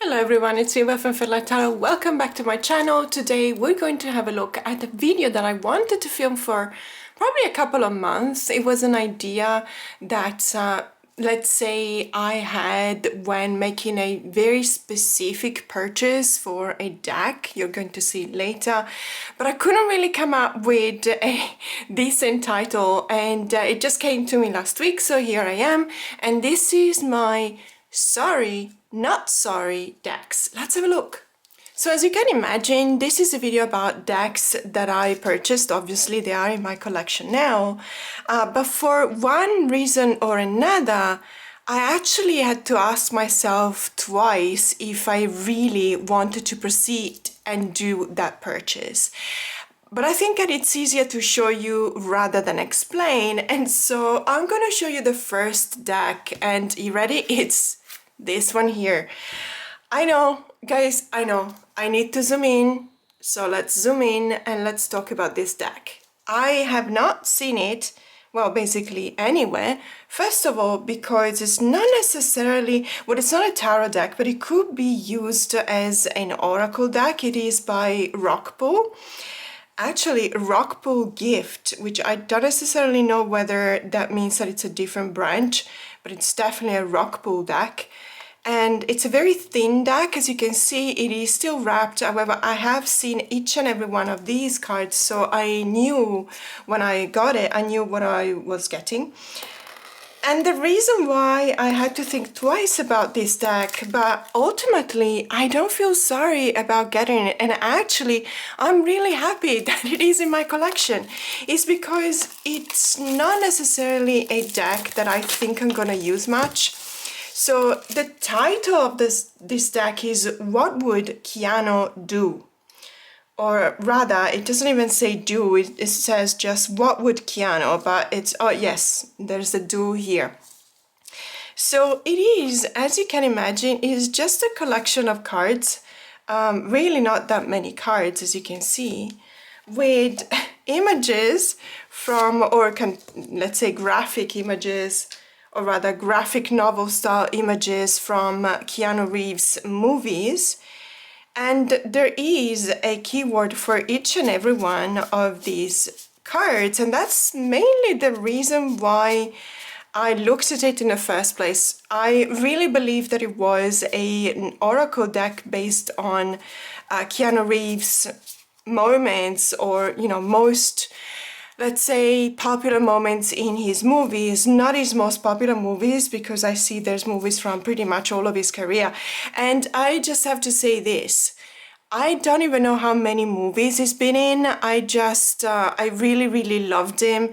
Hello everyone, it's Silvia from Exile Tarot. Welcome back to my channel. Today we're going to have a look at a video that I wanted to film for probably a couple of months. It was an idea that let's say I had when making a very specific purchase for a deck you're going to see later, but I couldn't really come up with a decent title, and it just came to me last week, so here I am, and this is my Sorry Not Sorry decks. Let's have a look. So as you can imagine, this is a video about decks that I purchased. Obviously they are in my collection now, but for one reason or another I actually had to ask myself twice if I really wanted to proceed and do that purchase. But I think that it's easier to show you rather than explain, and so I'm gonna show you the first deck, and you ready? It's this one here. I know, guys, I know, I need to zoom in, so let's zoom in and let's talk about this deck. I have not seen it, well, basically anywhere. First of all, because it's not necessarily, well, it's not a tarot deck, but it could be used as an oracle deck. It is by Rockpool. Actually, Rockpool Gift, which I don't necessarily know whether that means that it's a different branch, but it's definitely a Rockpool deck. And it's a very thin deck, as you can see. It is still wrapped. However, I have seen each and every one of these cards, so I knew when I got it, I knew what I was getting. And the reason why I had to think twice about this deck, but ultimately I don't feel sorry about getting it, and actually I'm really happy that it is in my collection, is because it's not necessarily a deck that I think I'm gonna use much. So the title of this deck is What Would Keanu Do? Or rather, it doesn't even say do, it says just what would Keanu, but it's, oh yes, there's a do here. So it is, as you can imagine, is just a collection of cards, really not that many cards, as you can see, with images from, or let's say graphic images, or rather graphic novel style images from Keanu Reeves movies. And there is a keyword for each and every one of these cards, and that's mainly the reason why I looked at it in the first place. I really believe that it was an oracle deck based on Keanu Reeves' moments, or, you know, most, let's say, popular moments in his movies, not his most popular movies, because I see there's movies from pretty much all of his career. And I just have to say this, I don't even know how many movies he's been in. I really loved him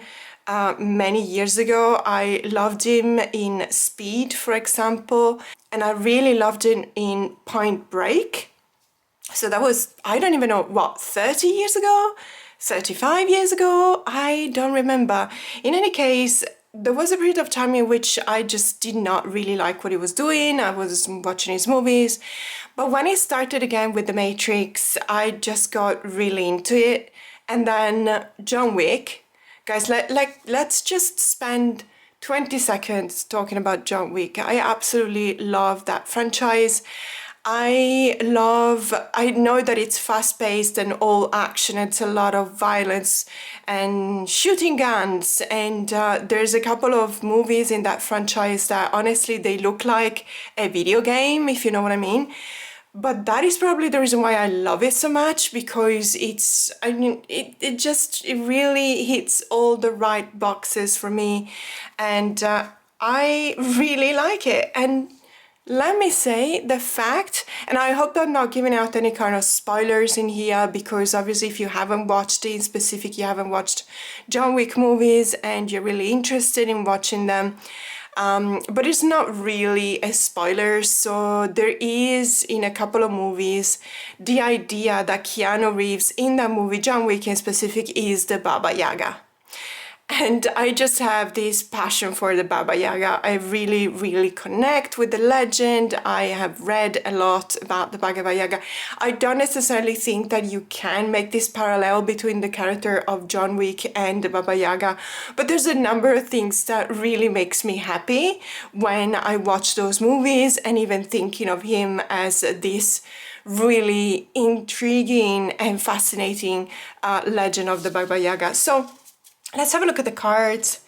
many years ago. I loved him in Speed, for example, and I really loved him in Point Break. So that was, I don't even know, what, 30 years ago? 35 years ago? I don't remember. In any case, there was a period of time in which I just did not really like what he was doing. I was watching his movies. But when he started again with The Matrix, I just got really into it. And then John Wick. Guys, let's just spend 20 seconds talking about John Wick. I absolutely love that franchise. I know that it's fast-paced and all action. It's a lot of violence and shooting guns, and there's a couple of movies in that franchise that honestly they look like a video game, if you know what I mean. But that is probably the reason why I love it so much, because it's, I mean, it really hits all the right boxes for me, and I really like it. And let me say the fact, and I hope I'm not giving out any kind of spoilers in here, because obviously if you haven't watched, in specific, you haven't watched John Wick movies and you're really interested in watching them, but it's not really a spoiler. So there is, in a couple of movies, the idea that Keanu Reeves in that movie, John Wick in specific, is the Baba Yaga. And I just have this passion for the Baba Yaga. I really, really connect with the legend. I have read a lot about the Baba Yaga. I don't necessarily think that you can make this parallel between the character of John Wick and the Baba Yaga, but there's a number of things that really makes me happy when I watch those movies, and even thinking of him as this really intriguing and fascinating legend of the Baba Yaga. So let's have a look at the cards.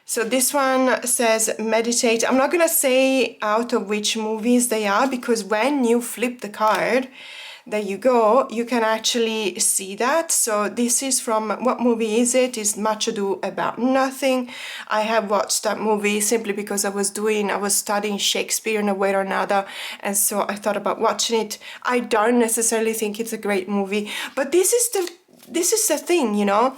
So this one says meditate. I'm not gonna say out of which movies they are, because when you flip the card, there you go, you can actually see that. So this is from, what movie is it? It's Much Ado About Nothing. I have watched that movie simply because I was studying Shakespeare in a way or another, and so I thought about watching it. I don't necessarily think it's a great movie, but this is the thing, you know.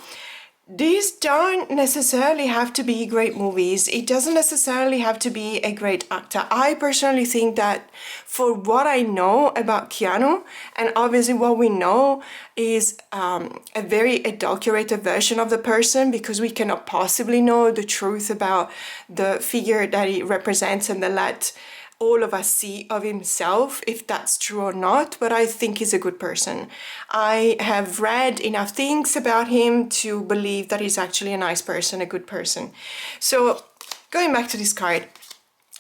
These don't necessarily have to be great movies. It doesn't necessarily have to be a great actor. I personally think that for what I know about Keanu, and obviously what we know is a very adulterated version of the person, because we cannot possibly know the truth about the figure that he represents and the let all of us see of himself, if that's true or not, but I think he's a good person. I have read enough things about him to believe that he's actually a nice person, a good person. So going back to this card,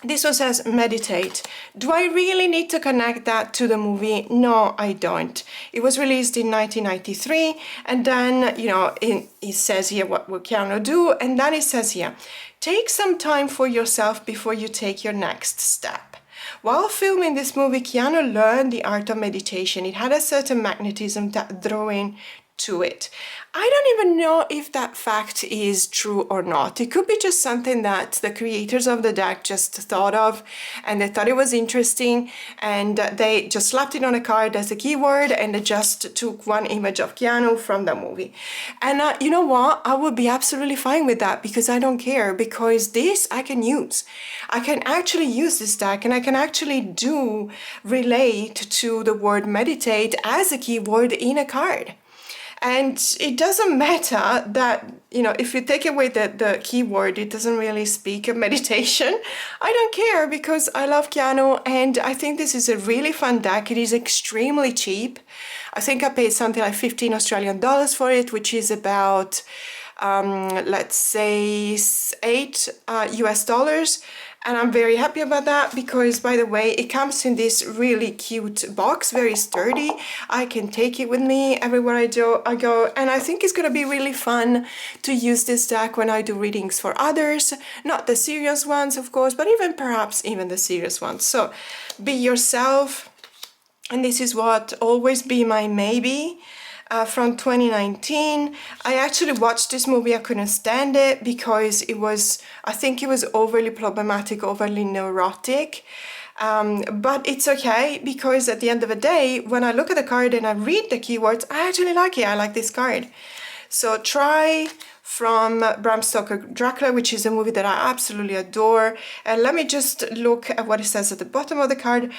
this one says meditate. Do I really need to connect that to the movie? No, I don't. It was released in 1993, and then, you know, it says here what will Keanu do, and then it says here, take some time for yourself before you take your next step. While filming this movie, Keanu learned the art of meditation. It had a certain magnetism that drew in to it. I don't even know if that fact is true or not. It could be just something that the creators of the deck just thought of, and they thought it was interesting, and they just slapped it on a card as a keyword, and they just took one image of Keanu from the movie. And you know what? I would be absolutely fine with that, because I don't care, because this I can use. I can actually use this deck, and I can actually relate to the word meditate as a keyword in a card. And it doesn't matter that, you know, if you take away the keyword, it doesn't really speak of meditation. I don't care, because I love Keanu, and I think this is a really fun deck. It is extremely cheap. I think I paid something like 15 Australian dollars for it, which is about, let's say, $8 US. And I'm very happy about that, because, by the way, it comes in this really cute box, very sturdy. I can take it with me everywhere I go, and I think it's going to be really fun to use this deck when I do readings for others. Not the serious ones, of course, but perhaps even the serious ones. So be yourself, and this is what Always Be My Maybe. From 2019. I actually watched this movie. I couldn't stand it because I think it was overly problematic, overly neurotic. But it's okay, because at the end of the day, when I look at the card and I read the keywords, I actually like it. I like this card. So Try, from Bram Stoker Dracula, which is a movie that I absolutely adore. And let me just look at what it says at the bottom of the card.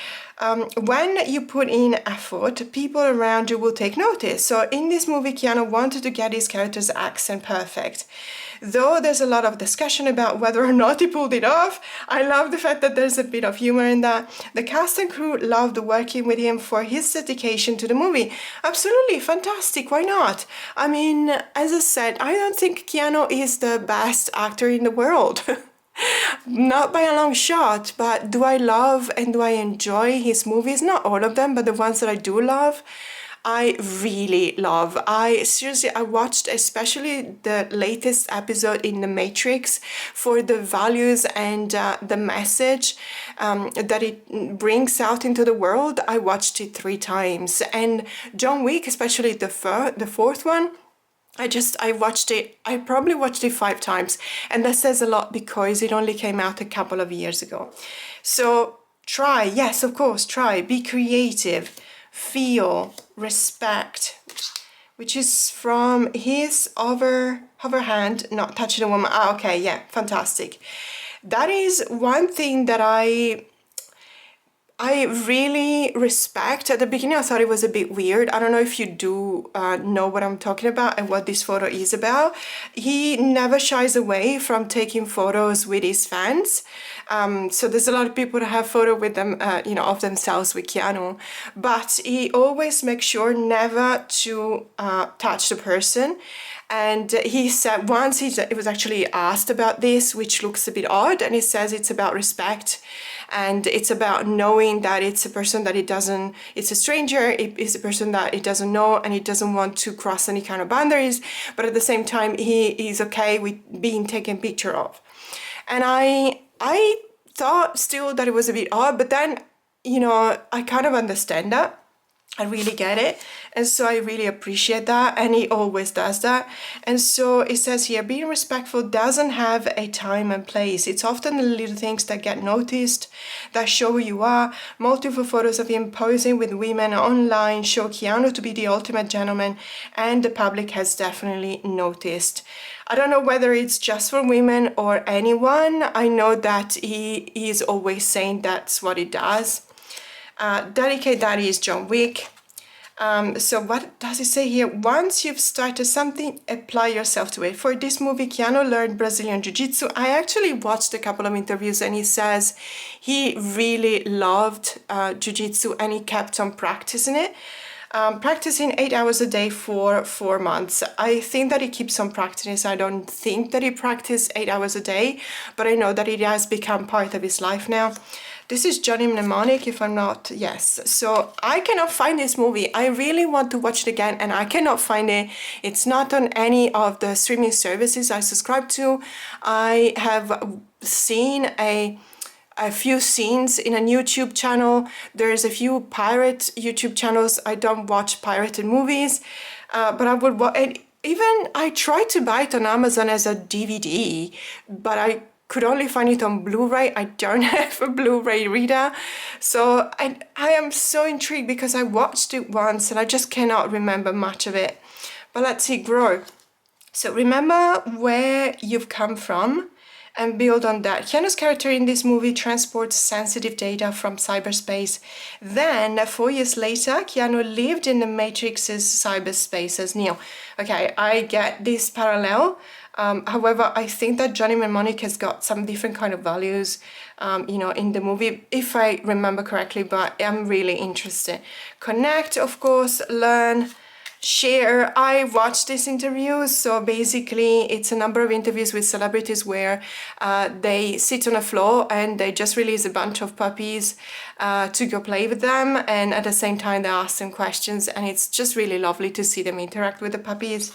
When you put in effort, people around you will take notice. So in this movie, Keanu wanted to get his character's accent perfect. Though there's a lot of discussion about whether or not he pulled it off, I love the fact that there's a bit of humor in that. The cast and crew loved working with him for his dedication to the movie. Absolutely, fantastic, why not? I mean, as I said, I don't think Keanu is the best actor in the world. Not by a long shot, but do I love and do I enjoy his movies? Not all of them, but the ones that I do love, I really love. I watched especially the latest episode in The Matrix for the values and the message that it brings out into the world. I watched it 3 times. And John Wick, especially the fourth one, I watched it, I probably watched it 5 times, and that says a lot because it only came out a couple of years ago. So try, yes, of course, try, be creative, feel, respect, which is from his hover hand, not touching a woman. Ah, okay, yeah, fantastic. That is one thing that I really respect. At the beginning, I thought it was a bit weird. I don't know if you do know what I'm talking about and what this photo is about. He never shies away from taking photos with his fans. So there's a lot of people that have photo with them, of themselves with Keanu, but he always makes sure never to touch the person. And he said once he was actually asked about this, which looks a bit odd, and he says it's about respect. And it's about knowing that it's a person that it's a stranger, it's a person that he doesn't know, and he doesn't want to cross any kind of boundaries, but at the same time, he is okay with being taken picture of. And I thought still that it was a bit odd, but then, I kind of understand that. I really get it, and so I really appreciate that, and he always does that. And so it says here, being respectful doesn't have a time and place. It's often the little things that get noticed, that show who you are. Multiple photos of him posing with women online show Keanu to be the ultimate gentleman, and the public has definitely noticed. I don't know whether it's just for women or anyone. I know that he is always saying that's what he does. Dedicate Daddy is John Wick. So what does it say here? Once you've started something, apply yourself to it. For this movie, Keanu learned Brazilian Jiu-Jitsu. I actually watched a couple of interviews, and he says he really loved Jiu-Jitsu, and he kept on practicing it. Practicing 8 hours a day for 4 months. I think that he keeps on practicing. I don't think that he practiced 8 hours a day, but I know that it has become part of his life now. This is Johnny Mnemonic, if I'm not, yes. So I cannot find this movie. I really want to watch it again, and I cannot find it. It's not on any of the streaming services I subscribe to. I have seen a few scenes in a YouTube channel. There's a few pirate YouTube channels. I don't watch pirated movies, but I would watch. And even I tried to buy it on Amazon as a DVD, but I could only find it on Blu-ray. I don't have a Blu-ray reader, so I am so intrigued because I watched it once and I just cannot remember much of it. But let's see, grow. So remember where you've come from and build on that. Keanu's character in this movie transports sensitive data from cyberspace. Then, 4 years later, Keanu lived in the Matrix's cyberspace as Neo. Okay, I get this parallel. However, I think that Johnny Mnemonic has got some different kind of values, in the movie, if I remember correctly, but I'm really interested. Connect, of course, learn, share. I watched this interview, so basically it's a number of interviews with celebrities where they sit on a floor and they just release a bunch of puppies to go play with them, and at the same time they ask them questions, and it's just really lovely to see them interact with the puppies.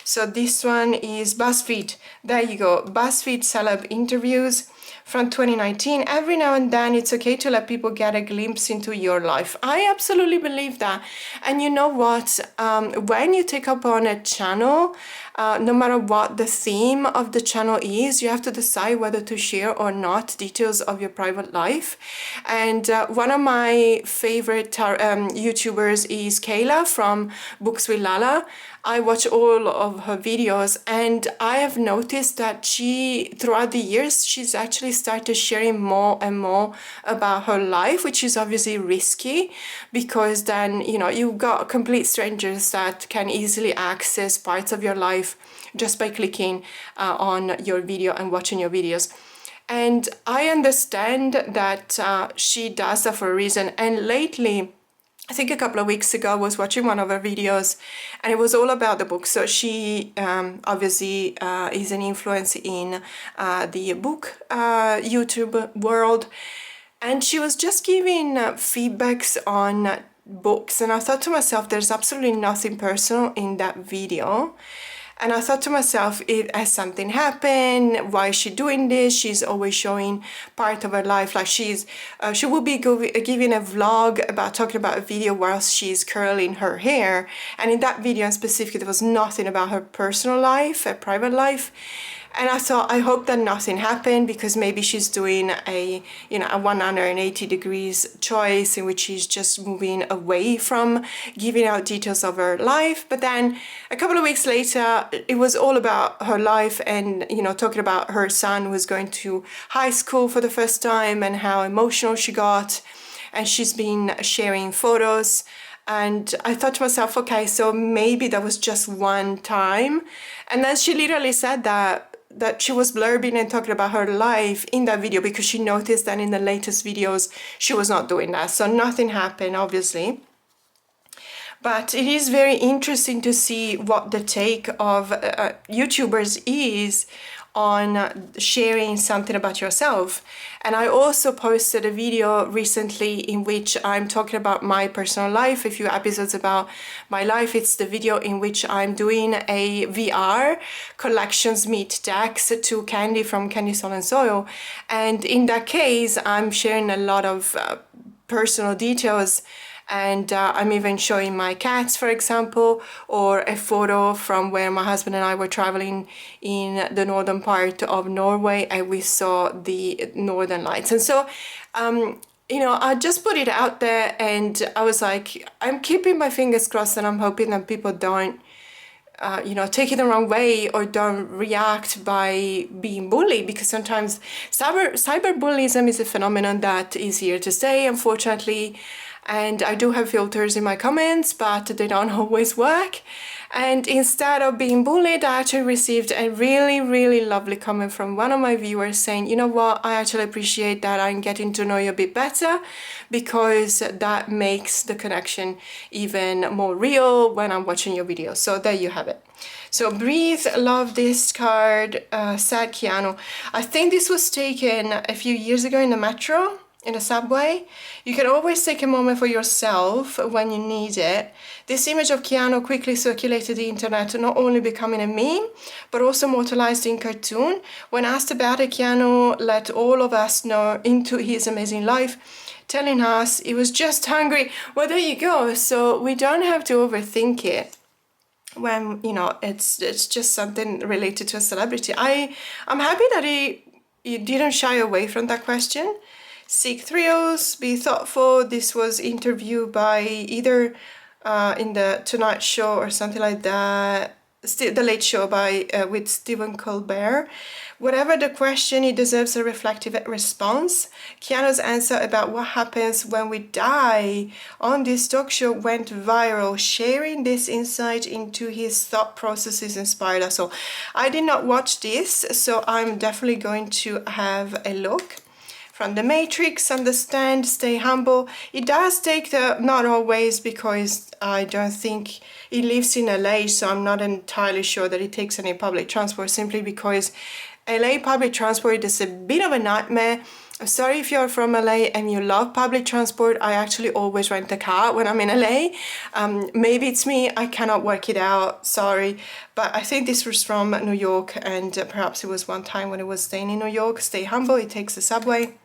So this one is BuzzFeed. There you go, BuzzFeed celeb interviews from 2019. Every now and then it's okay to let people get a glimpse into your life. I absolutely believe that. And you know what? When you take up on a channel, no matter what the theme of the channel is, you have to decide whether to share or not details of your private life. And one of my favorite YouTubers is Kayla from Books with Lala. I watch all of her videos, and I have noticed that throughout the years, she's actually started sharing more and more about her life, which is obviously risky because then, you've got complete strangers that can easily access parts of your life just by clicking on your video and watching your videos. And I understand that she does that for a reason. And lately, I think a couple of weeks ago, I was watching one of her videos and it was all about the book. So she obviously is an influence in the book YouTube world. And she was just giving feedbacks on books. And I thought to myself, there's absolutely nothing personal in that video. And I thought to myself, has something happened? Why is she doing this? She's always showing part of her life. Like she will be giving a vlog about talking about a video whilst she's curling her hair. And in that video in specific, there was nothing about her personal life, her private life. And I thought, I hope that nothing happened, because maybe she's doing a 180 degrees choice in which she's just moving away from giving out details of her life. But then a couple of weeks later, it was all about her life and, talking about her son who was going to high school for the first time and how emotional she got. and she's been sharing photos. And I thought to myself, okay, so maybe that was just one time. And then she literally said that she was blurbing and talking about her life in that video, because she noticed that in the latest videos she was not doing that. So nothing happened, obviously. But it is very interesting to see what the take of YouTubers is on sharing something about yourself. And I also posted a video recently in which I'm talking about my personal life, a few episodes about my life. It's the video in which I'm doing a VR collections meet decks to Candy from Candy Soul and Soil. And in that case, I'm sharing a lot of personal details, and I'm even showing my cats, for example, or a photo from where my husband and I were traveling in the northern part of Norway, and we saw the northern lights. And so you know, I just put it out there, and I was like, I'm keeping my fingers crossed, and I'm hoping that people don't you know, take it the wrong way or don't react by being bullied, because sometimes cyberbullying is a phenomenon that is here to stay, unfortunately. And I do have filters in my comments, but they don't always work. And instead of being bullied, I actually received a really, really lovely comment from one of my viewers saying, you know what, I actually appreciate that I'm getting to know you a bit better, because that makes the connection even more real when I'm watching your videos. So there you have it. So Breathe, love this card, Sad Keanu. I think this was taken a few years ago in the metro, in a subway. You can always take a moment for yourself when you need it. This image of Keanu quickly circulated the internet, not only becoming a meme, but also immortalized in cartoon. When asked about it, Keanu let all of us know into his amazing life, telling us he was just hungry. Well, there you go. So we don't have to overthink it when, you know, it's just something related to a celebrity. I'm happy that he didn't shy away from that question. Seek thrills, be thoughtful. This was interviewed by either in the Tonight Show or something like that, the Late Show by with Stephen Colbert. Whatever the question, it deserves a reflective response. Keanu's answer about what happens when we die on this talk show went viral. Sharing this insight into his thought processes inspired us all. I did not watch this, so I'm definitely going to have a look. From The Matrix, understand, stay humble. It does take the, not always, because I don't think he lives in LA, so I'm not entirely sure that he takes any public transport, simply because LA public transport is a bit of a nightmare. I'm sorry if you're from LA and you love public transport. I actually always rent a car when I'm in LA. Maybe it's me, I cannot work it out, sorry. But I think this was from New York, and perhaps it was one time when he was staying in New York. Stay humble, he takes the subway.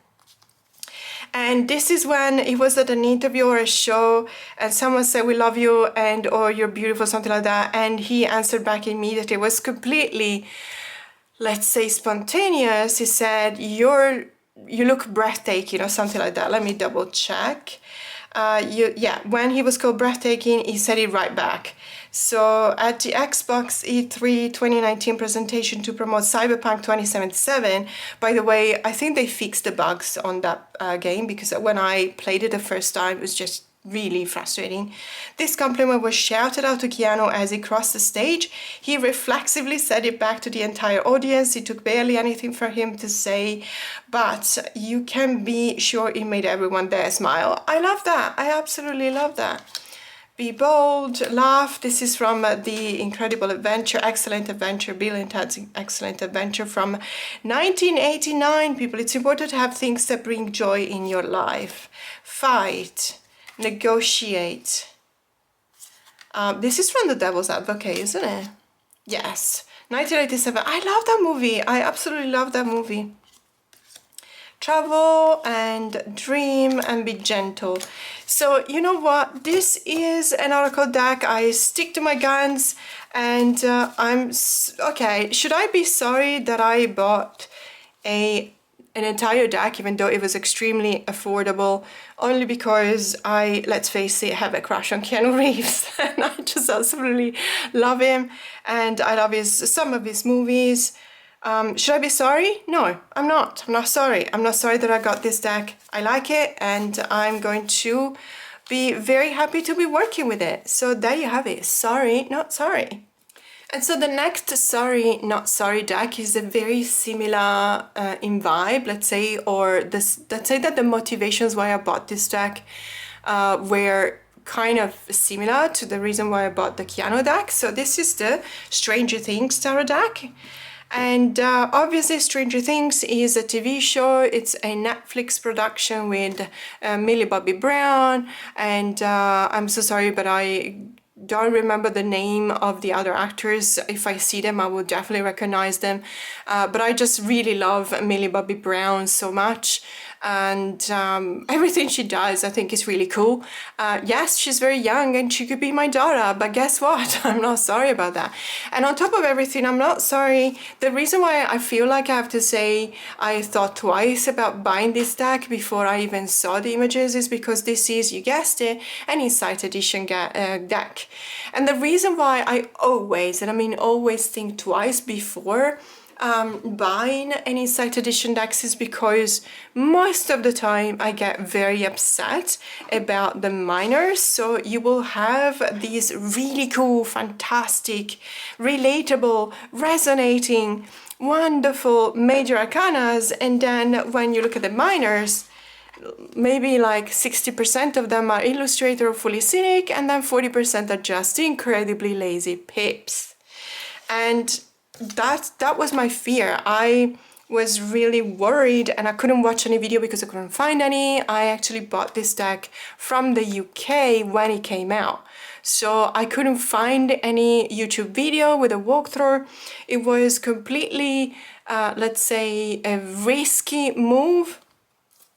And this is when he was at an interview or a show, and someone said, we love you, and or you're beautiful, something like that. And he answered back immediately. It was completely, let's say, spontaneous. He said, you look breathtaking, or something like that. Let me double check. When he was called breathtaking, he said it right back. So at the Xbox E3 2019 presentation to promote Cyberpunk 2077, by the way, I think they fixed the bugs on that game, because when I played it the first time, it was just really frustrating. This compliment was shouted out to Keanu as he crossed the stage. He reflexively said it back to the entire audience. It took barely anything for him to say, but you can be sure it made everyone there smile. I love that. I absolutely love that. Be bold, laugh. This is from The Incredible Adventure, Excellent Adventure, Bill and Ted's Excellent Adventure from 1989. People, it's important to have things that bring joy in your life. Fight, negotiate. This is from The Devil's Advocate, isn't it? Yes, 1987. I love that movie. I absolutely love that movie. Travel and dream and be gentle. So you know what, this is an oracle deck. I stick to my guns, and okay, should I be sorry that I bought an entire deck, even though it was extremely affordable, only because I, let's face it, have a crush on Keanu Reeves and I just absolutely love him, and I love some of his movies. Should I be sorry? No, I'm not. I'm not sorry. I'm not sorry that I got this deck. I like it, and I'm going to be very happy to be working with it. So there you have it. Sorry, not sorry. And so the next Sorry Not Sorry deck is a very similar in vibe, let's say, or this, let's say that the motivations why I bought this deck were kind of similar to the reason why I bought the Keanu deck. So this is the Stranger Things tarot deck. And obviously Stranger Things is a TV show. It's a Netflix production with Millie Bobby Brown, and I'm so sorry, but I don't remember the name of the other actors. If I see them, I will definitely recognize them. But I just really love Millie Bobby Brown so much, and everything she does I think is really cool. Yes, she's very young and she could be my daughter, but guess what? I'm not sorry about that. And on top of everything, I'm not sorry. The reason why I feel like I have to say I thought twice about buying this deck before I even saw the images is because this is, you guessed it, an Insight Edition deck. And the reason why I always, and I mean always, think twice before buying an Insight Edition decks is because most of the time I get very upset about the minors. So you will have these really cool, fantastic, relatable, resonating, wonderful major arcanas, and then when you look at the minors, maybe like 60% of them are illustrator or fully scenic, and then 40% are just incredibly lazy pips. And that was my fear. I was really worried and I couldn't watch any video because I couldn't find any. I actually bought this deck from the UK when it came out, so I couldn't find any YouTube video with a walkthrough. It was completely, let's say, a risky move.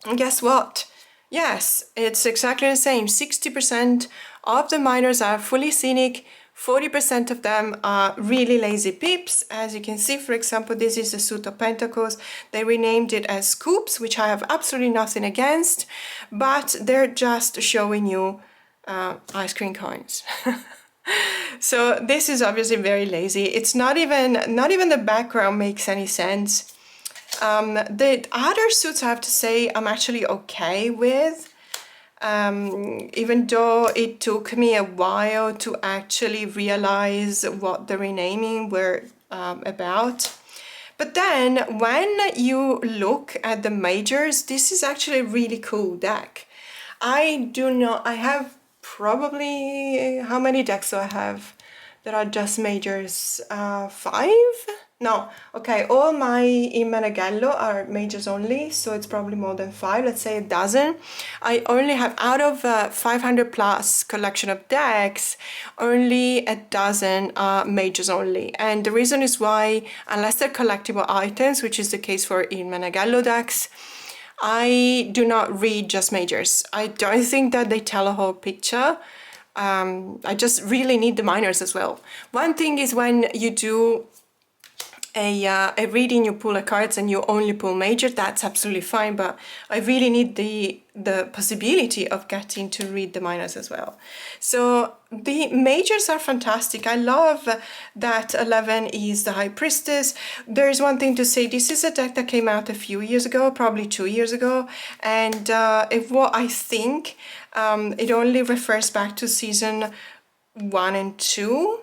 And guess what? Yes, it's exactly the same. 60% of the minors are fully scenic, 40% of them are really lazy pips. As you can see, for example, this is the Suit of Pentacles. They renamed it as Scoops, which I have absolutely nothing against, but they're just showing you ice cream coins. So this is obviously very lazy. It's not even the background makes any sense. The other suits, I have to say, I'm actually okay with, even though it took me a while to actually realize what the renaming were about. But then when you look at the majors, this is actually a really cool deck. I have probably, how many decks do I have that are just majors? 5? No, okay, all my in Menegallo are majors only, so it's probably more than 5, let's say a dozen. I only have, out of 500 plus collection of decks, only a dozen are majors only. And the reason is why, unless they're collectible items, which is the case for in Menegallo decks, I do not read just majors. I don't think that they tell a whole picture. I just really need the minors as well. One thing is when you do a reading, you pull a cards and you only pull major, that's absolutely fine, but I really need the possibility of getting to read the minors as well. So the majors are fantastic. I love that 11 is the High Priestess. There's one thing to say, this is a deck that came out a few years ago, probably 2 years ago, and what I think it only refers back to season 1 and 2,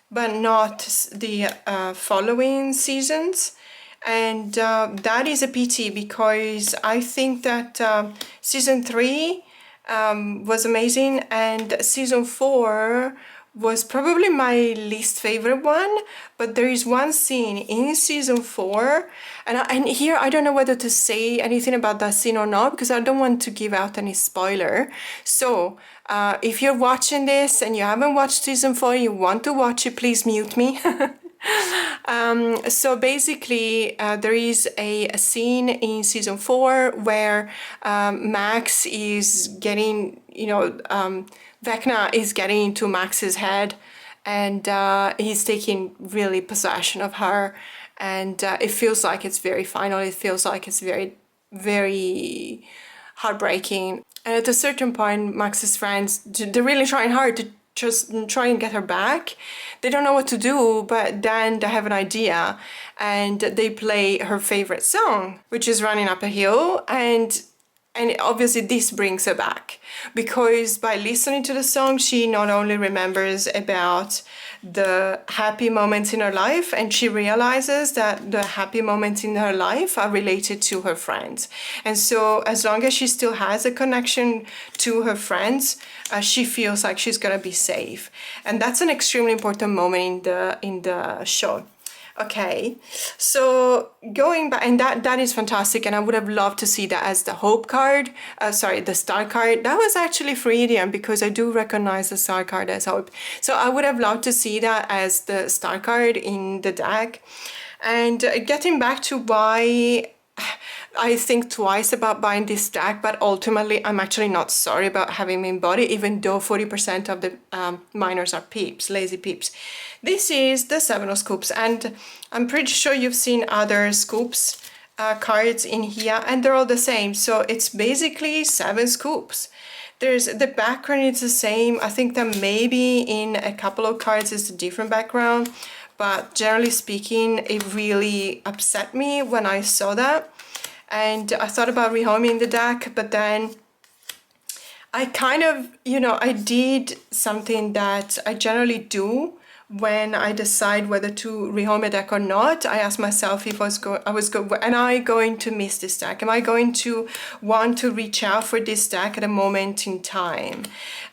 but not the following seasons. And that is a pity, because I think that season 3 was amazing, and season 4 was probably my least favorite one. But there is one scene in season 4, and here I don't know whether to say anything about that scene or not, because I don't want to give out any spoiler. So if you're watching this and you haven't watched season 4, you want to watch it, please mute me. So basically there is a scene in season 4 where Max is getting, Vecna is getting into Max's head, and he's taking really possession of her, and it feels like it's very final. It feels like it's very, very heartbreaking. And at a certain point, Max's friends, they're really trying hard to just try and get her back. They don't know what to do, but then they have an idea, and they play her favorite song, which is Running Up a Hill. And And obviously this brings her back, because by listening to the song, she not only remembers about the happy moments in her life, and she realizes that the happy moments in her life are related to her friends. And so as long as she still has a connection to her friends, she feels like she's gonna be safe. And that's an extremely important moment in the show. Okay, so going back, and that is fantastic, and I would have loved to see that as the hope card, sorry, the star card. That was actually Freudian, because I do recognize the star card as hope. So I would have loved to see that as the star card in the deck. And getting back to why I think twice about buying this deck, but ultimately I'm actually not sorry about having main body, even though 40% of the minors are peeps, lazy peeps. This is the Seven of Scoops, and I'm pretty sure you've seen other Scoops cards in here, and they're all the same. So it's basically 7 scoops. There's the background is the same. I think that maybe in a couple of cards it's a different background, but generally speaking, it really upset me when I saw that. And I thought about rehoming the deck, but then I kind of, you know, I did something that I generally do when I decide whether to rehome a deck or not. I ask myself if am I going to miss this deck? Am I going to want to reach out for this deck at a moment in time?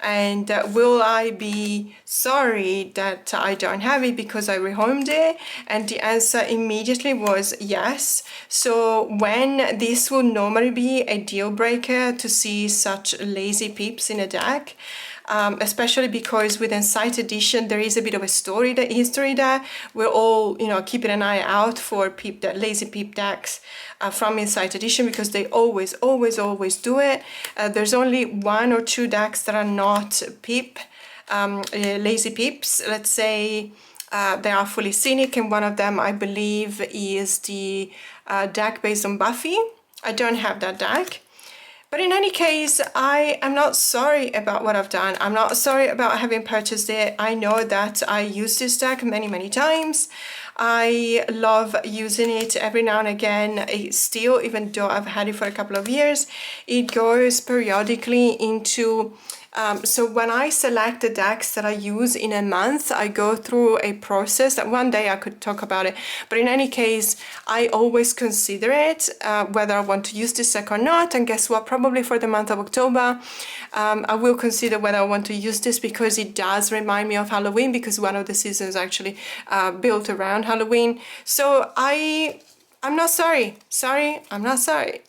And will I be sorry that I don't have it because I rehomed it? And the answer immediately was yes. So when this will normally be a deal breaker to see such lazy peeps in a deck, especially because with Insight Edition there is a bit of a history there. We're all, you know, keeping an eye out for lazy peep decks from Insight Edition, because they always do it. There's only 1 or 2 decks that are not lazy peeps. Let's say they are fully scenic, and one of them I believe is the deck based on Buffy. I don't have that deck. But in any case, I am not sorry about what I've done. I'm not sorry about having purchased it. I know that I use this deck many times. I love using it every now and again. Still, even though I've had it for a couple of years, it goes periodically into so when I select the decks that I use in a month, I go through a process that one day I could talk about it. But in any case, I always consider it, whether I want to use this deck or not. And guess what? Probably for the month of October, I will consider whether I want to use this, because it does remind me of Halloween, because one of the seasons actually built around Halloween. So I'm not sorry. I'm not sorry.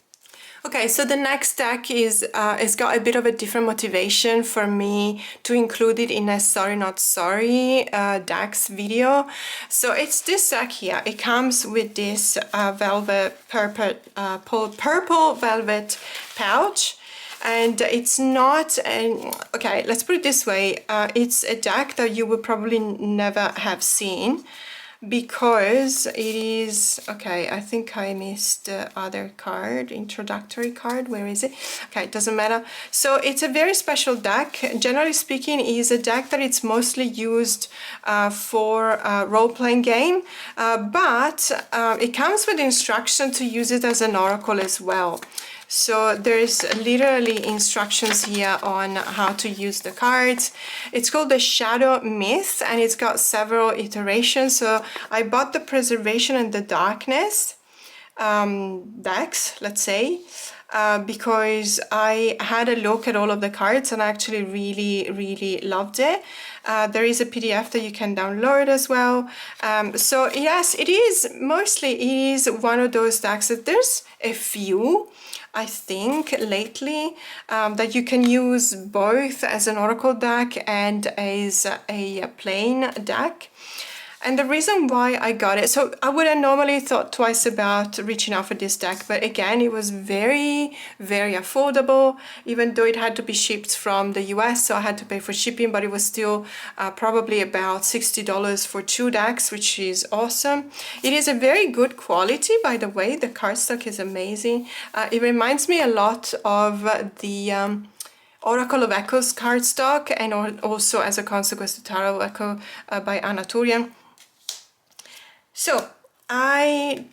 Okay, so the next deck is it's got a bit of a different motivation for me to include it in a Sorry Not Sorry decks video. So it's this deck here. It comes with this purple velvet pouch. And it's not okay, let's put it this way. It's a deck that you would probably never have seen, because it is, okay, I think I missed the other card, introductory card. Where is it? Okay, it doesn't matter. So it's a very special deck. Generally speaking, it is a deck that it's mostly used for role-playing game, but it comes with instruction to use it as an oracle as well. So there's literally instructions here on how to use the cards. It's called the Shadow Myth, and it's got several iterations. So I bought the Preservation and the Darkness decks, let's say, because I had a look at all of the cards and I actually really loved it. There is a PDF that you can download as well. So yes, it is one of those decks that there's a few, I think, lately that you can use both as an oracle deck and as a plain deck. And the reason why I got it, so I would have normally thought twice about reaching out for this deck, but again, it was very affordable, even though it had to be shipped from the US, so I had to pay for shipping, but it was still probably about $60 for 2 decks, which is awesome. It is a very good quality, by the way. The cardstock is amazing. It reminds me a lot of the Oracle of Echoes cardstock, and also as a consequence the Tarot Echo by Anatolian. So I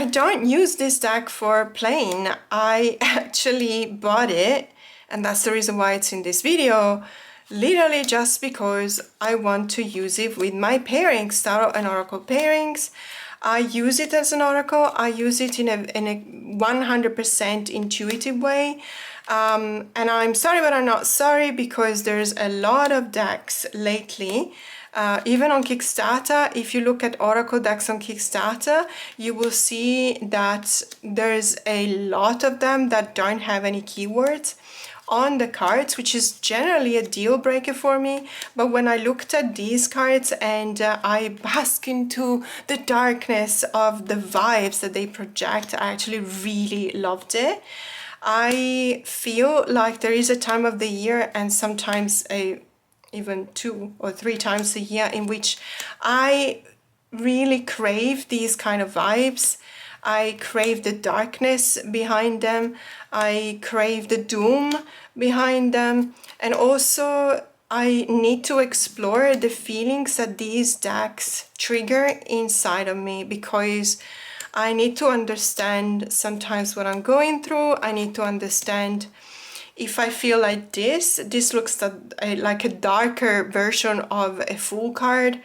I don't use this deck for playing. I actually bought it, and that's the reason why it's in this video, literally just because I want to use it with my pairings, tarot and oracle pairings. I use it as an oracle. I use it in a 100% intuitive way. And I'm sorry, but I'm not sorry, because there's a lot of decks lately. Even on Kickstarter, if you look at oracle decks on Kickstarter, you will see that there's a lot of them that don't have any keywords on the cards, which is generally a deal breaker for me. But when I looked at these cards and I bask into the darkness of the vibes that they project, I actually really loved it. I feel like there is a time of the year, and sometimes even 2 or 3 times a year, in which I really crave these kind of vibes. I crave the darkness behind them. I crave the doom behind them. And also I need to explore the feelings that these decks trigger inside of me, because I need to understand sometimes what I'm going through. I need to understand if I feel like this looks like a darker version of a Fool card.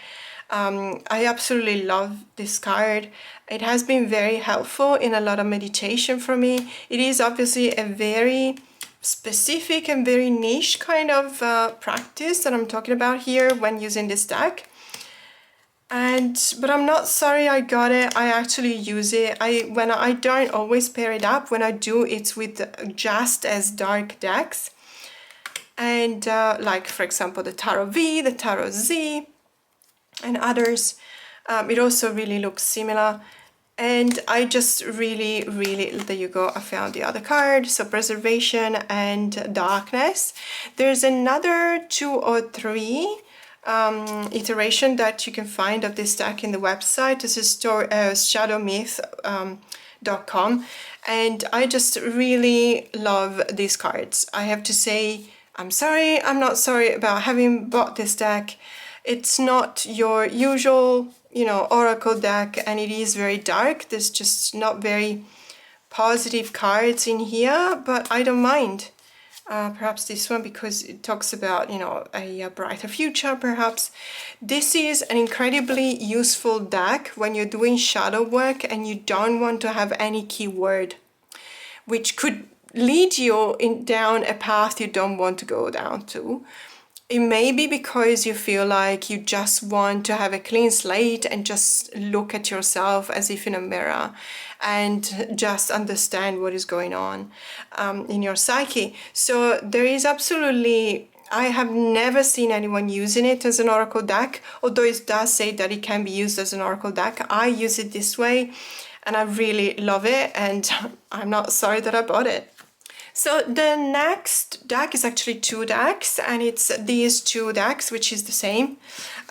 I absolutely love this card. It has been very helpful in a lot of meditation for me. It is obviously a very specific and very niche kind of practice that I'm talking about here when using this deck. But I'm not sorry I got it. I actually use it. When I don't always pair it up. When I do, it's with just as dark decks. And like, for example, the Tarot V, the Tarot Z, and others. It also really looks similar. And I just really, there you go, I found the other card. So Preservation and Darkness. There's another 2 or 3 iteration that you can find of this deck in the website. This is shadowmyth.com, and I just really love these cards. I have to say, I'm sorry, I'm not sorry about having bought this deck. It's not your usual, oracle deck, and it is very dark. There's just not very positive cards in here, but I don't mind. Perhaps this one, because it talks about, a brighter future, perhaps. This is an incredibly useful deck when you're doing shadow work and you don't want to have any keyword, which could lead you down a path you don't want to go down to. It may be because you feel like you just want to have a clean slate and just look at yourself as if in a mirror and just understand what is going on in your psyche. So there is absolutely, I have never seen anyone using it as an oracle deck, although it does say that it can be used as an oracle deck. I use it this way and I really love it, and I'm not sorry that I bought it. So the next deck is actually 2 decks, and it's these 2 decks, which is the same.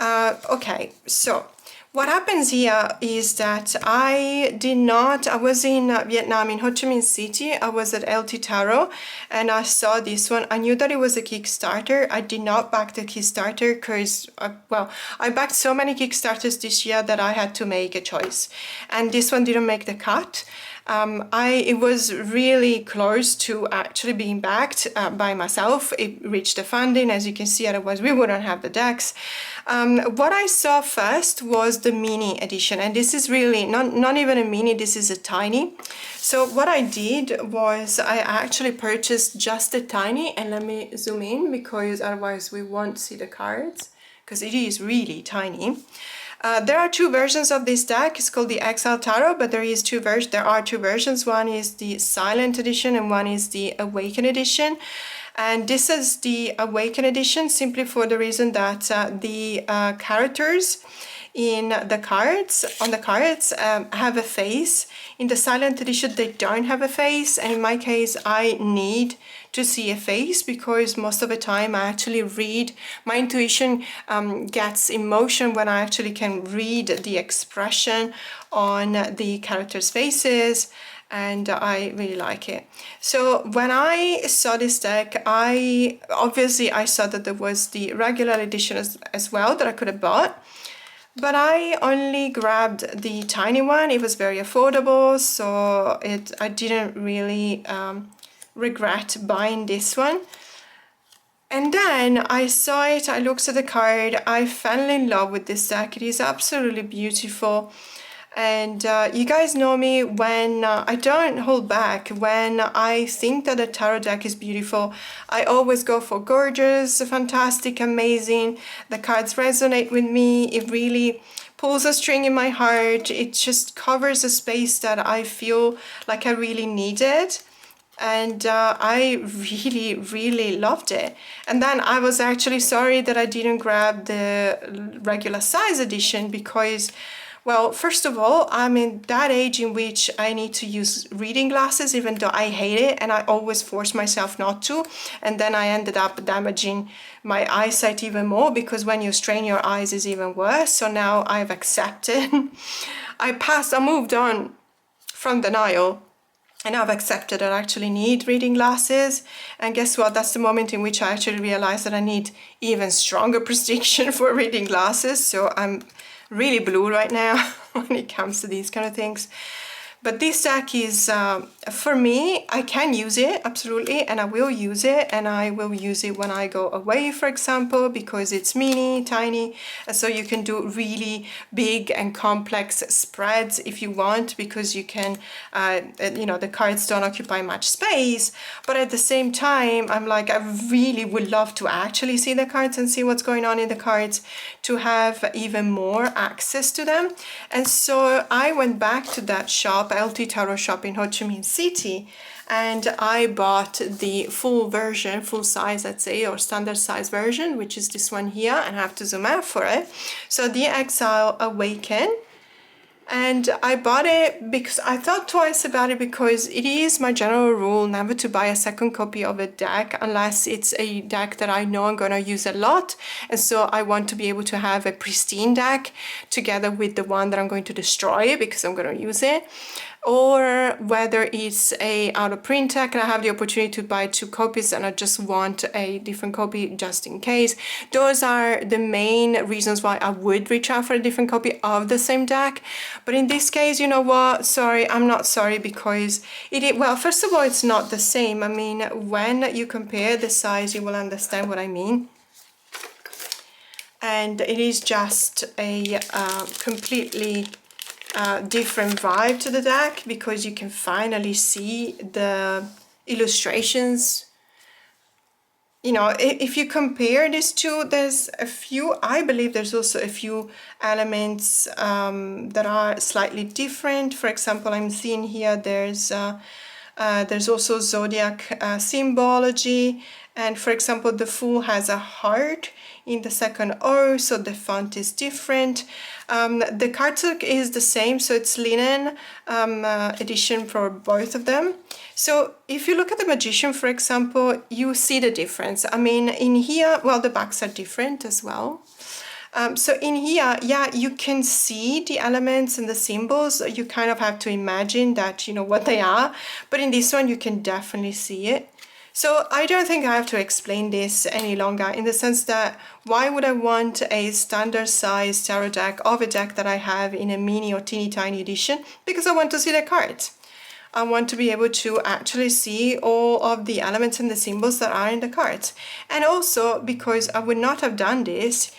Okay, so what happens here is that I was in Vietnam, in Ho Chi Minh City. I was at LT Tarot and I saw this one. I knew that it was a Kickstarter. I did not back the Kickstarter because, I backed so many Kickstarters this year that I had to make a choice. And this one didn't make the cut. It was really close to actually being backed by myself. It reached the funding, as you can see, otherwise we wouldn't have the decks. What I saw first was the mini edition, and this is really not even a mini, this is a tiny. So what I did was I actually purchased just a tiny, and let me zoom in because otherwise we won't see the cards, because it is really tiny. There are 2 versions of this deck. It's called the Exile Tarot, but there are 2 versions. One is the Silent Edition and one is the Awakened Edition. And this is the Awakened Edition simply for the reason that the characters on the cards have a face. In the Silent Edition they don't have a face, and in my case I need to see a face because most of the time I actually read, my intuition gets emotion when I actually can read the expression on the characters' faces, and I really like it. So when I saw this deck, I saw that there was the regular edition as well that I could have bought. but I only grabbed the tiny one. It was very affordable, so I didn't really regret buying this one. And then I saw it, I looked at the card, I fell in love with this deck. It is absolutely beautiful. And you guys know me, when I don't hold back. When I think that a tarot deck is beautiful, I always go for gorgeous, fantastic, amazing. The cards resonate with me. It really pulls a string in my heart. It just covers a space that I feel like I really needed. And I really loved it. And then I was actually sorry that I didn't grab the regular size edition, because, well, first of all, I'm in that age in which I need to use reading glasses, even though I hate it and I always force myself not to. And then I ended up damaging my eyesight even more, because when you strain your eyes is even worse. So now I've accepted. I moved on from denial. And I've accepted that I actually need reading glasses. And guess what? That's the moment in which I actually realized that I need even stronger prescription for reading glasses. So I'm really blue right now when it comes to these kind of things. But this deck is, for me, I can use it, absolutely, and I will use it, and I will use it when I go away, for example, because it's mini, tiny, and so you can do really big and complex spreads if you want, because you can, you know, the cards don't occupy much space, but at the same time, I'm like, I really would love to actually see the cards and see what's going on in the cards, to have even more access to them. And so I went back to that shop, LT Tarot shop in Ho Chi Minh City, and I bought the full version, full size, let's say, or standard size version, which is this one here, and I have to zoom out for it. So the Exile Awaken. And I bought it because I thought twice about it, because it is my general rule never to buy a second copy of a deck unless it's a deck that I know I'm going to use a lot. And so I want to be able to have a pristine deck together with the one that I'm going to destroy because I'm going to use it. Or whether it's a out of print deck and I have the opportunity to buy 2 copies and I just want a different copy just in case. Those are the main reasons why I would reach out for a different copy of the same deck. But in this case, you know what? Sorry, I'm not sorry, because well, first of all, it's not the same. I mean, when you compare the size, you will understand what I mean. And it is just a completely different vibe to the deck, because you can finally see the illustrations. You know, if you compare these two, there's a few, I believe there's also a few elements that are slightly different. For example, I'm seeing here there's also zodiac symbology, and for example, the Fool has a heart in the second O, so the font is different. The cardstock is the same, so it's linen edition for both of them. So if you look at the Magician, for example, you see the difference. I mean, in here, well, the backs are different as well. So in here, yeah, you can see the elements and the symbols. You kind of have to imagine that, you know, what they are. But in this one, you can definitely see it. So I don't think I have to explain this any longer, in the sense that why would I want a standard size tarot deck of a deck that I have in a mini or teeny tiny edition? Because I want to see the cards. I want to be able to actually see all of the elements and the symbols that are in the cards. And also because I would not have done this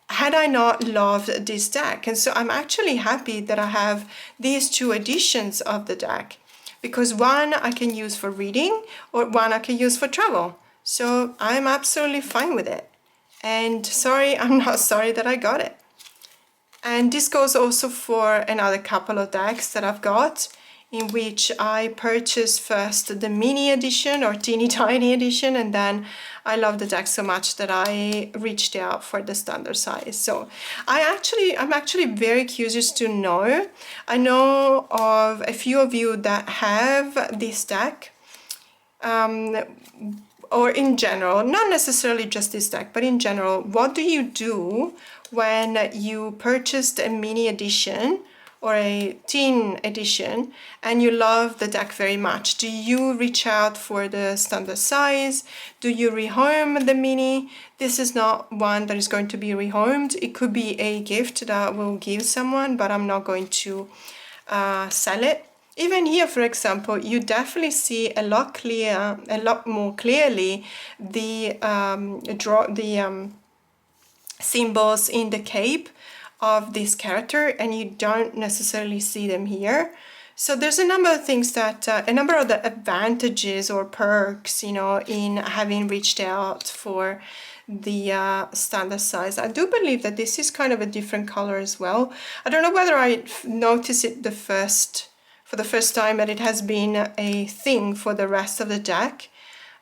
had I not loved this deck. And so I'm actually happy that I have these 2 editions of the deck, because one I can use for reading or one I can use for travel. So I'm absolutely fine with it. And sorry, I'm not sorry that I got it. And this goes also for another couple of decks that I've got, in which I purchased first the mini edition or teeny tiny edition, and then I love the deck so much that I reached out for the standard size. So I'm actually very curious to know. I know of a few of you that have this deck, or in general, not necessarily just this deck, but in general, what do you do when you purchased a mini edition or a teen edition and you love the deck very much, do you reach out for the standard size? Do you rehome the mini? This is not one that is going to be rehomed. It could be a gift that we'll give someone, but I'm not going to sell it. Even here, for example, you definitely see a lot more clearly the symbols in the cape of this character, and you don't necessarily see them here. So there's a number of things that, a number of the advantages or perks, you know, in having reached out for the standard size. I do believe that this is kind of a different color as well. I don't know whether I noticed it for the first time, but it has been a thing for the rest of the deck.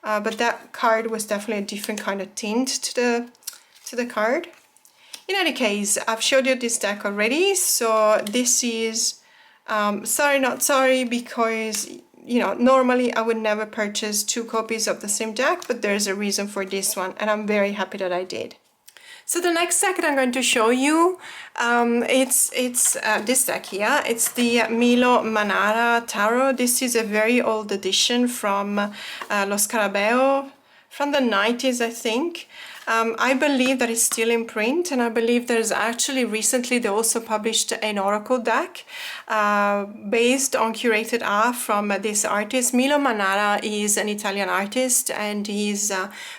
But that card was definitely a different kind of tint to the card. In any case, I've showed you this deck already, so this is sorry not sorry, because you know, normally I would never purchase 2 copies of the same deck, but there's a reason for this one, and I'm very happy that I did. So the next deck that I'm going to show you, it's this deck here. It's the Milo Manara Tarot. This is a very old edition from Los Carabeo, from the 90s, I think. I believe that it's still in print, and I believe there's actually recently they also published an oracle deck based on curated art from this artist. Milo Manara is an Italian artist, and he's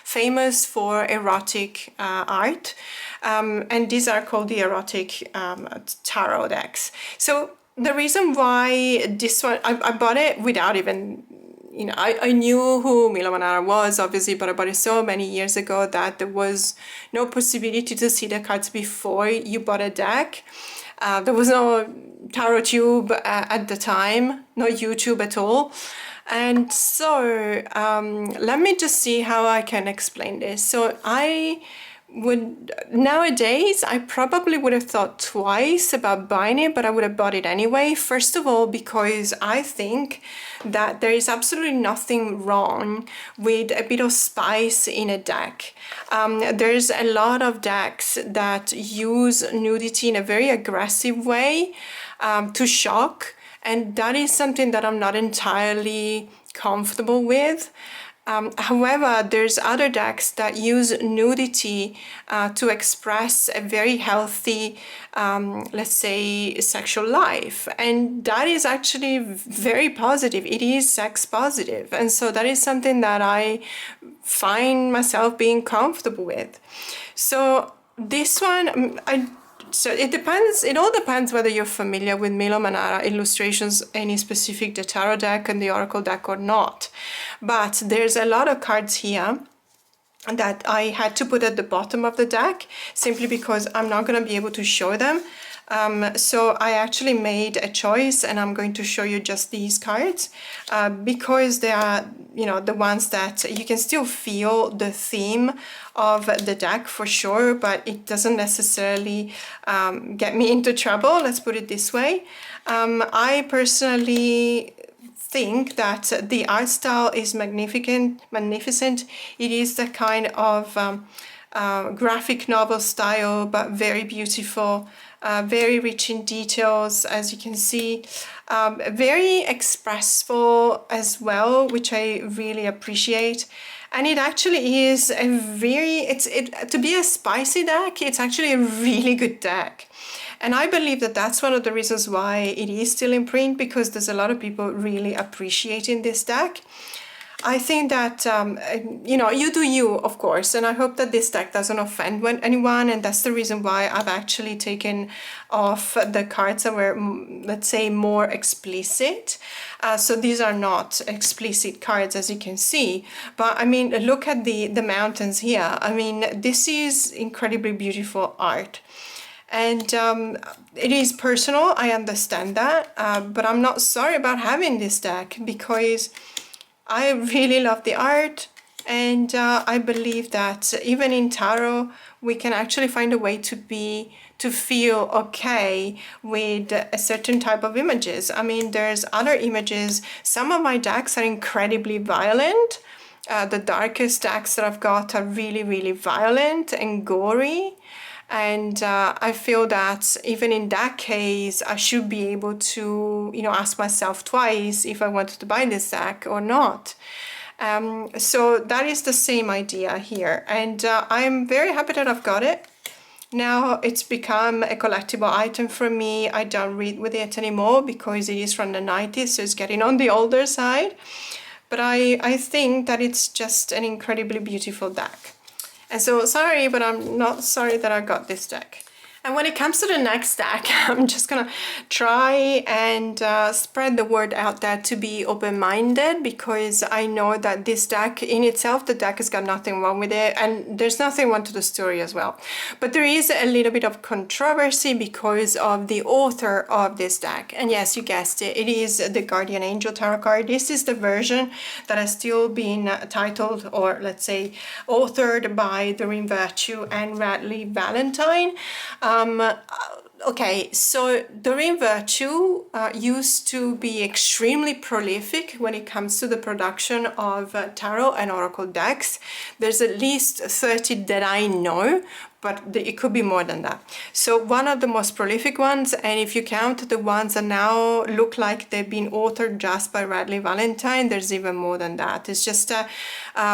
famous for erotic art, and these are called the erotic tarot decks. So the reason why this one, I bought it without even, you know, I knew who Milo Manara was, obviously, but I bought it so many years ago that there was no possibility to see the cards before you bought a deck. There was no tarot tube at the time, no YouTube at all. And so let me just see how I can explain this. So nowadays I probably would have thought twice about buying it, but I would have bought it anyway. First of all, because I think that there is absolutely nothing wrong with a bit of spice in a deck. There's a lot of decks that use nudity in a very aggressive way to shock, and that is something that I'm not entirely comfortable with. However, there's other decks that use nudity to express a very healthy, let's say, sexual life. And that is actually very positive. It is sex positive. And so that is something that I find myself being comfortable with. So this one, so it all depends whether you're familiar with Milo Manara illustrations, any specific the tarot deck and the oracle deck or not. But there's a lot of cards here that I had to put at the bottom of the deck simply because I'm not going to be able to show them. So I actually made a choice, and I'm going to show you just these cards because they are, you know, the ones that you can still feel the theme of the deck for sure, but it doesn't necessarily get me into trouble, let's put it this way. I personally think that the art style is magnificent. It is the kind of graphic novel style, but very beautiful, very rich in details, as you can see, very expressive as well, which I really appreciate. And it actually is a very, to be a spicy deck, it's actually a really good deck. And I believe that that's one of the reasons why it is still in print, because there's a lot of people really appreciating this deck. I think that, you know, you do you, of course, and I hope that this deck doesn't offend anyone, and that's the reason why I've actually taken off the cards that were, let's say, more explicit. So these are not explicit cards, as you can see, but I mean, look at the mountains here. I mean, this is incredibly beautiful art. And it is personal, I understand that, but I'm not sorry about having this deck because I really love the art, and I believe that even in tarot we can actually find a way to feel okay with a certain type of images. I mean, there's other images. Some of my decks are incredibly violent. The darkest decks that I've got are really, really violent and gory. And I feel that even in that case, I should be able to, you know, ask myself twice if I wanted to buy this deck or not. So that is the same idea here, and I'm very happy that I've got it. Now it's become a collectible item for me. I don't read with it anymore because it is from the 90s, so it's getting on the older side. But I think that it's just an incredibly beautiful deck. And so sorry, but I'm not sorry that I got this deck. And when it comes to the next deck, I'm just gonna try and spread the word out there to be open-minded, because I know that this deck in itself, the deck has got nothing wrong with it, and there's nothing wrong to the story as well. But there is a little bit of controversy because of the author of this deck. And yes, you guessed it, it is the Guardian Angel Tarot card. This is the version that has still been titled, or let's say authored, by Doreen Virtue and Radley Valentine. Okay, so Doreen Virtue used to be extremely prolific when it comes to the production of tarot and oracle decks. There's at least 30 that I know, but it could be more than that. So one of the most prolific ones, and if you count the ones that now look like they've been authored just by Radley Valentine, there's even more than that. It's just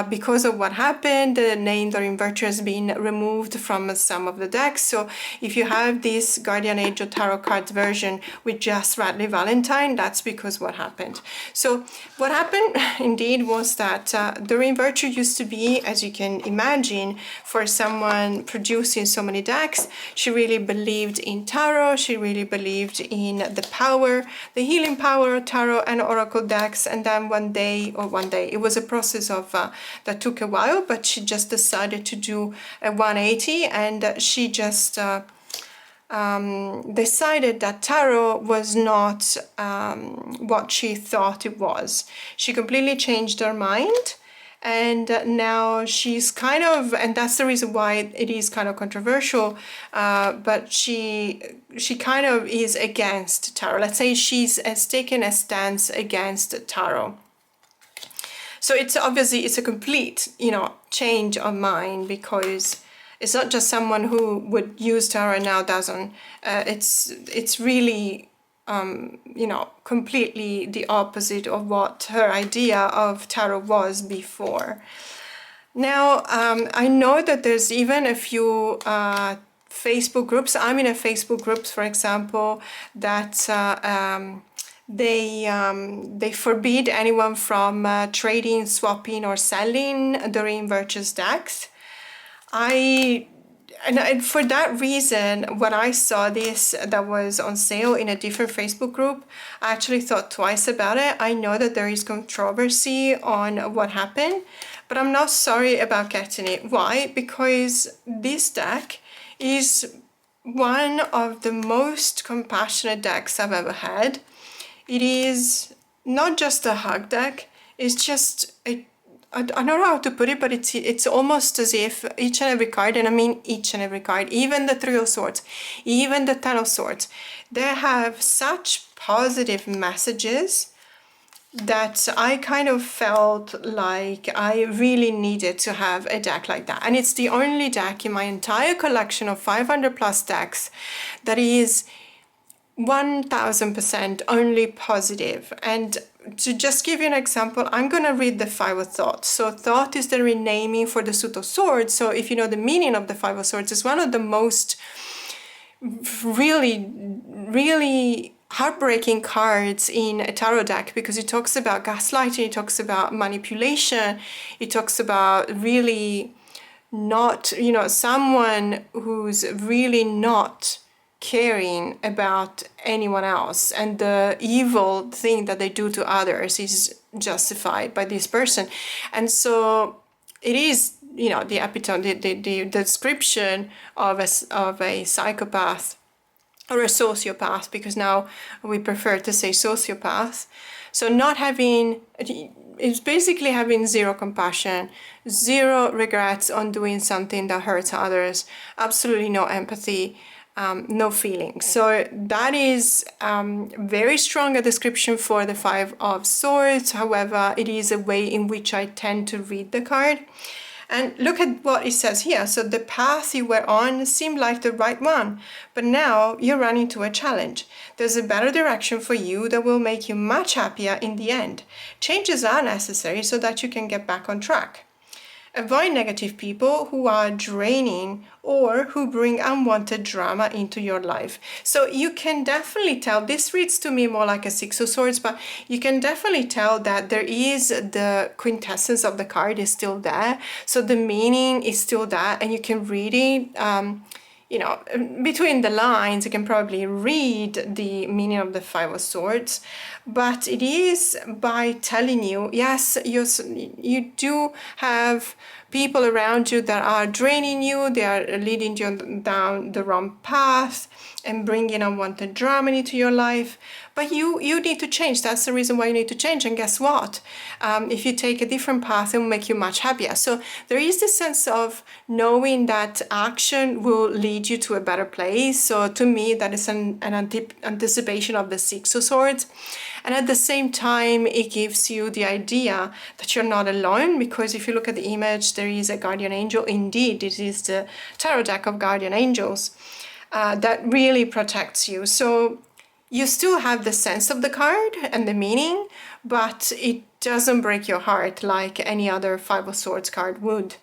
because of what happened, the name Doreen Virtue has been removed from some of the decks. So if you have this Guardian Angel Tarot cards version with just Radley Valentine, that's because what happened. So what happened indeed was that Doreen Virtue used to be, as you can imagine, for someone producing so many decks, she really believed in tarot, she really believed in the power, the healing power of tarot and oracle decks. And then one day, it was a process of that took a while, but she just decided to do a 180, and she just decided that tarot was not what she thought it was. She completely changed her mind, and now she's kind of, and that's the reason why it is kind of controversial, but she kind of is against tarot. Let's say has taken a stance against tarot. So it's obviously, it's a complete, you know, change of mind, because it's not just someone who would use tarot and now doesn't. It's really, you know, completely the opposite of what her idea of tarot was before. Now, I know that there's even a few Facebook groups. I'm in a Facebook group, for example, that they forbid anyone from trading, swapping, or selling Doreen Virtue's decks. And for that reason, when I saw this that was on sale in a different Facebook group, I actually thought twice about it. I know that there is controversy on what happened, but I'm not sorry about getting it. Why? Because this deck is one of the most compassionate decks I've ever had. It is not just a hug deck, it's just I don't know how to put it, but it's almost as if each and every card, and I mean each and every card, even the Three of Swords, even the Ten of Swords, they have such positive messages that I kind of felt like I really needed to have a deck like that. And it's the only deck in my entire collection of 500 plus decks that is 1000% only positive. And to just give you an example, I'm going to read the Five of Thoughts. So Thought is the renaming for the Suit of Swords. So if you know the meaning of the Five of Swords, it's one of the most really heartbreaking cards in a tarot deck, because it talks about gaslighting, it talks about manipulation, it talks about really not, you know, someone who's really not caring about anyone else, and the evil thing that they do to others is justified by this person. And so it is, you know, the epitome, the description of a psychopath or a sociopath, because now we prefer to say sociopath. So not having, it's basically having zero compassion, zero regrets on doing something that hurts others, absolutely no empathy, no feelings. So that is very strong a description for the Five of Swords. However, it is a way in which I tend to read the card. And look at what it says here. So the path you were on seemed like the right one, but now you're running into a challenge. There's a better direction for you that will make you much happier in the end. Changes are necessary so that you can get back on track. Avoid negative people who are draining or who bring unwanted drama into your life. So you can definitely tell, this reads to me more like a Six of Swords, but you can definitely tell that there is the quintessence of the card is still there. So the meaning is still there, and you can read it, you know, between the lines, you can probably read the meaning of the Five of Swords, but it is by telling you, yes, you do have people around you that are draining you, they are leading you down the wrong path and bringing unwanted drama into your life, but you need to change. That's the reason why you need to change. And guess what? If you take a different path, it will make you much happier. So there is this sense of knowing that action will lead you to a better place. So to me, that is an anticipation of the Six of Swords. And at the same time, it gives you the idea that you're not alone, because if you look at the image, there is a guardian angel. Indeed, it is the tarot deck of guardian angels that really protects you. So you still have the sense of the card and the meaning, but it doesn't break your heart like any other Five of Swords card would.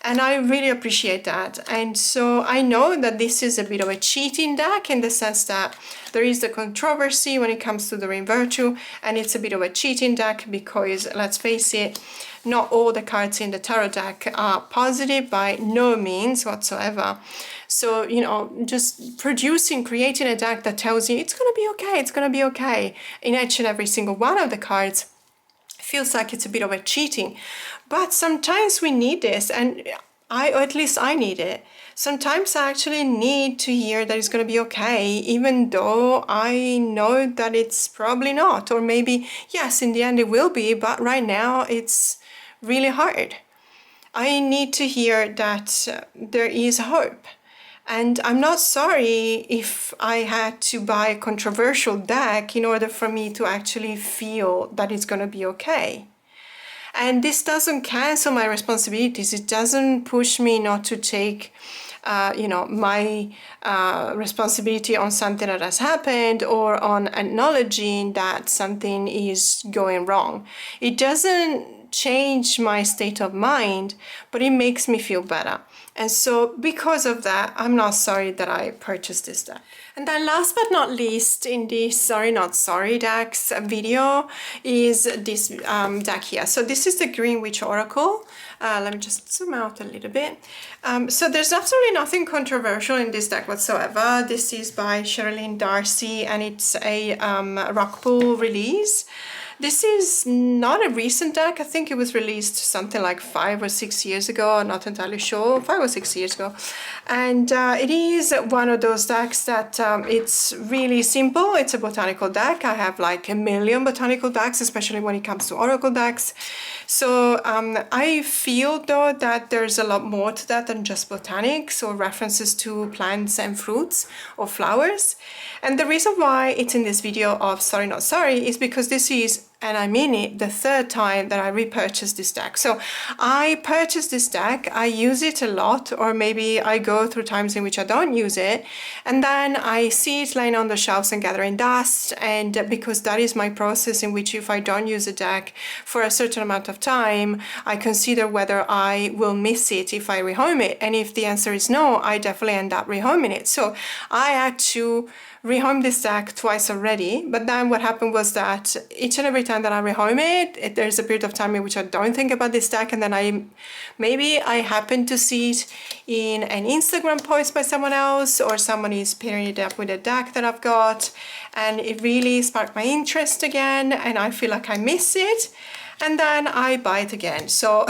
And I really appreciate that. And so I know that this is a bit of a cheating deck in the sense that there is the controversy when it comes to the Ring Virtue, and it's a bit of a cheating deck because, let's face it, not all the cards in the tarot deck are positive by no means whatsoever. So, you know, just creating a deck that tells you it's going to be okay, it's going to be okay in each and every single one of the cards feels like it's a bit of a cheating. But sometimes we need this, and or at least I need it. Sometimes I actually need to hear that it's going to be okay, even though I know that it's probably not. Or maybe, yes, in the end it will be, but right now it's really hard. I need to hear that there is hope. And I'm not sorry if I had to buy a controversial deck in order for me to actually feel that it's going to be okay. And this doesn't cancel my responsibilities. It doesn't push me not to take, you know, my responsibility on something that has happened or on acknowledging that something is going wrong. It doesn't change my state of mind, but it makes me feel better. And so because of that, I'm not sorry that I purchased this deck. And then last but not least in this Sorry Not Sorry decks video is this deck here. So this is the Green Witch Oracle. Let me just zoom out a little bit. So there's absolutely nothing controversial in this deck whatsoever. This is by Sherilyn Darcy, and it's a Rockpool release. This is not a recent deck. I think it was released something like 5 or 6 years ago. I'm not entirely sure. 5 or 6 years ago. And it is one of those decks that it's really simple. It's a botanical deck. I have like a million botanical decks, especially when it comes to oracle decks. So I feel though that there's a lot more to that than just botanics or references to plants and fruits or flowers. And the reason why it's in this video of Sorry Not Sorry is because this is, and I mean it, the third time that I repurchased this deck. So I purchased this deck, I use it a lot, or maybe I go through times in which I don't use it, and then I see it lying on the shelves and gathering dust, and because that is my process in which if I don't use a deck for a certain amount of time, I consider whether I will miss it if I rehome it, and if the answer is no, I definitely end up rehoming it. So I had to rehome this deck twice already, but then what happened was that each and every time that I rehome it, there's a period of time in which I don't think about this deck, and then I happen to see it in an Instagram post by someone else, or someone is pairing it up with a deck that I've got, and it really sparked my interest again, and I feel like I miss it, and then I buy it again. So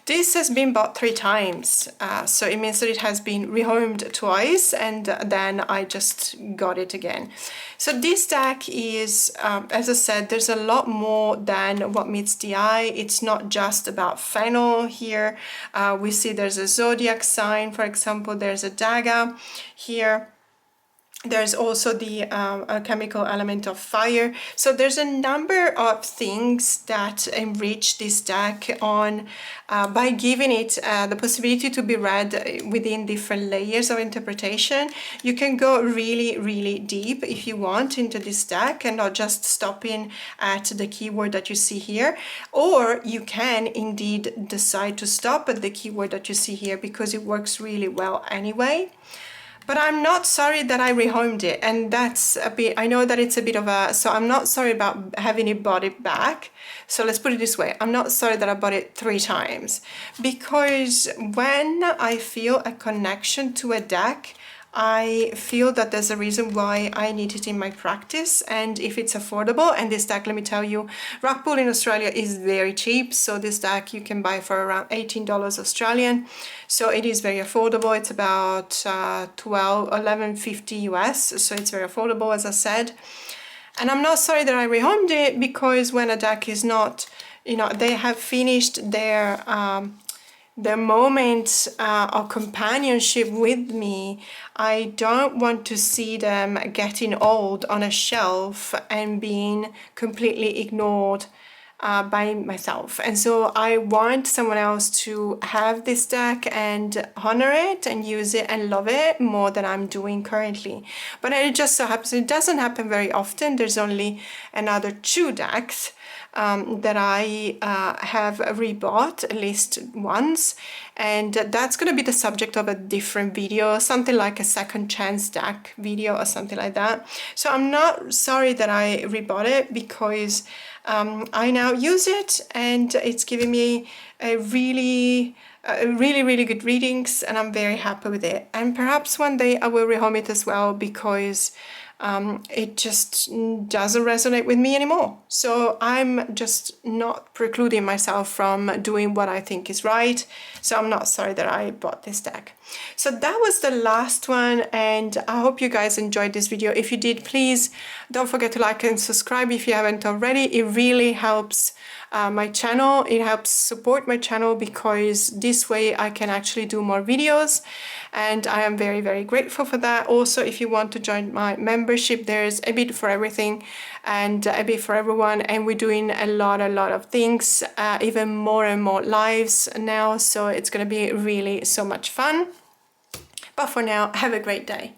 this has been bought 3 times, so it means that it has been rehomed twice, and then I just got it again. So this deck is, as I said, there's a lot more than what meets the eye. It's not just about fennel here. We see there's a zodiac sign, for example, there's a dagger here. There's also the chemical element of fire. So there's a number of things that enrich this deck on by giving it the possibility to be read within different layers of interpretation. You can go really, really deep if you want into this deck and not just stopping at the keyword that you see here. Or you can indeed decide to stop at the keyword that you see here because it works really well anyway. But I'm not sorry that I rehomed it, and that's a bit, I know that it's a bit of a, so I'm not sorry about having it bought it back. So let's put it this way, I'm not sorry that I bought it 3 times, because when I feel a connection to a deck, I feel that there's a reason why I need it in my practice, and if it's affordable, and this deck, let me tell you, rug pull in Australia is very cheap, so this deck you can buy for around $18 Australian, so it is very affordable. It's about $11.50 US, so it's very affordable, as I said. And I'm not sorry that I rehomed it, because when a deck is not, you know, they have finished their moment of companionship with me, I don't want to see them getting old on a shelf and being completely ignored by myself. And so I want someone else to have this deck and honor it and use it and love it more than I'm doing currently. But it just so happens, it doesn't happen very often. There's only another 2 decks that I have rebought at least once, and that's going to be the subject of a different video, something like a second chance deck video or something like that. So I'm not sorry that I rebought it, because I now use it and it's giving me a really good readings, and I'm very happy with it. And perhaps one day I will rehome it as well, because it just doesn't resonate with me anymore. So I'm just not precluding myself from doing what I think is right. So I'm not sorry that I bought this deck. So that was the last one, and I hope you guys enjoyed this video. If you did, please don't forget to like and subscribe if you haven't already. It really helps my channel. It helps support my channel, because this way I can actually do more videos, and I am very, very grateful for that. Also, if you want to join my membership, there's a bit for everything and a bit for everyone, and we're doing a lot of things, even more and more lives now, so it's going to be really so much fun. But for now, have a great day.